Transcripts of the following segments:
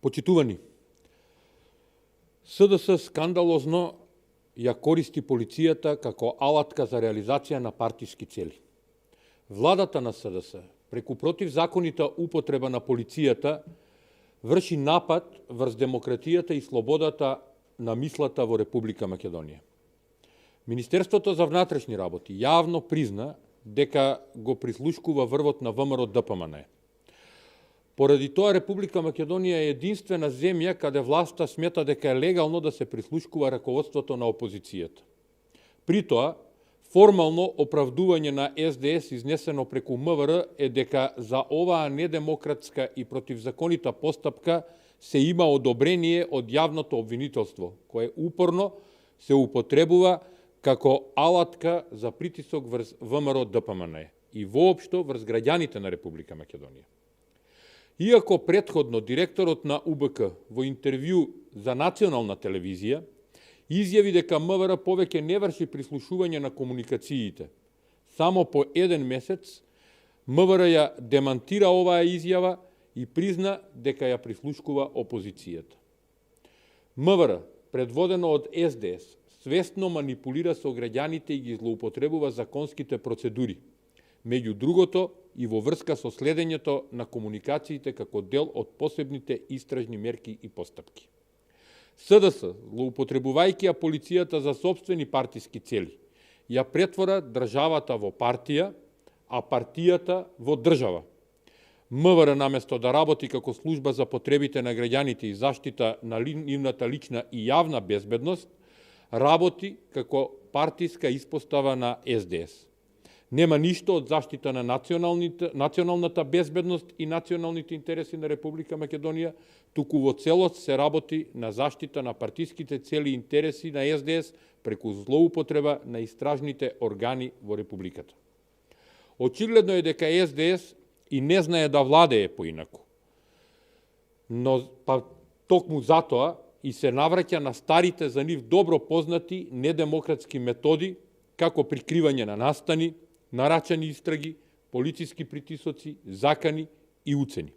Почитувани, СДС скандалозно ја користи полицијата како алатка за реализација на партиски цели. Владата на СДС, преку противзаконита употреба на полицијата, врши напад врз демократијата и слободата на мислата во Република Македонија. Министерството за внатрешни работи јавно призна дека го прислушкува врвот на ВМРО ДПМН. Поради тоа Република Македонија е единствена земја каде власта смета дека е легално да се прислушкува раководството на опозицијата. При тоа, формално оправдување на СДС изнесено преку МВР е дека за оваа недемократска и противзаконита постапка се има одобрение од јавното обвинителство, кое упорно се употребува како алатка за притисок врз ВМРО ДПМН и воопшто врз граѓаните на Република Македонија. Иако претходно директорот на УБК во интервју за национална телевизија изјави дека МВР повеќе не врши прислушување на комуникациите, само по еден месец МВР ја демантира оваа изјава и призна дека ја прислушкува опозицијата. МВР, предводено од СДС, свесно манипулира со граѓаните и ги злоупотребува законските процедури, меѓу другото и во врска со следењето на комуникациите како дел од посебните истражни мерки и постапки. СДС, злоупотребувајќи ја полицијата за сопствени партиски цели, ја претвора државата во партија, а партијата во држава. МВР, наместо да работи како служба за потребите на граѓаните и заштита на нивната лична и јавна безбедност, работи како партиска испостава на СДС. Нема ништо од заштита на националната безбедност и националните интереси на Република Македонија, туку во целост се работи на заштита на партиските цели и интереси на СДС преку злоупотреба на истражните органи во Републиката. Очигледно е дека СДС и не знае да владее поинаку, но токму затоа и се навраќа на старите за нив добро познати недемократски методи, како прикривање на настани, нарачани истраги, полициски притисоци, закани и уцени.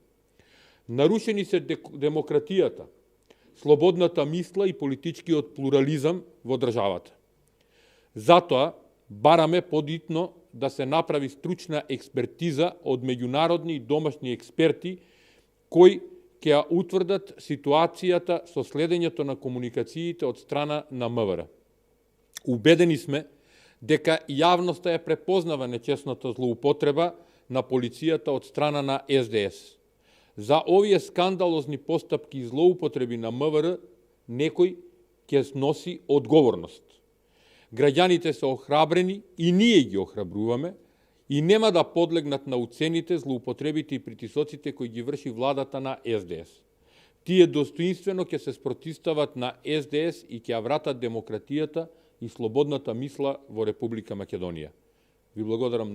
Нарушени се демократијата, слободната мисла и политичкиот плурализам во државата. Затоа бараме подитно да се направи стручна експертиза од меѓународни и домашни експерти кои ќе ја утврдат ситуацијата со следењето на комуникациите од страна на МВР. Убедени сме дека јавноста ја препознава нечесната злоупотреба на полицијата од страна на СДС. За овие скандалозни постапки и злоупотреби на МВР некој ќе сноси одговорност. Граѓаните се охрабрени и ние ги охрабруваме и нема да подлегнат на уцените, злоупотребите и притисоците кои ги врши владата на СДС. Тие достоинствено ќе се спротивстават на СДС и ќе ја вратат демократијата и слободната мисла во Република Македонија. Ви благодарам.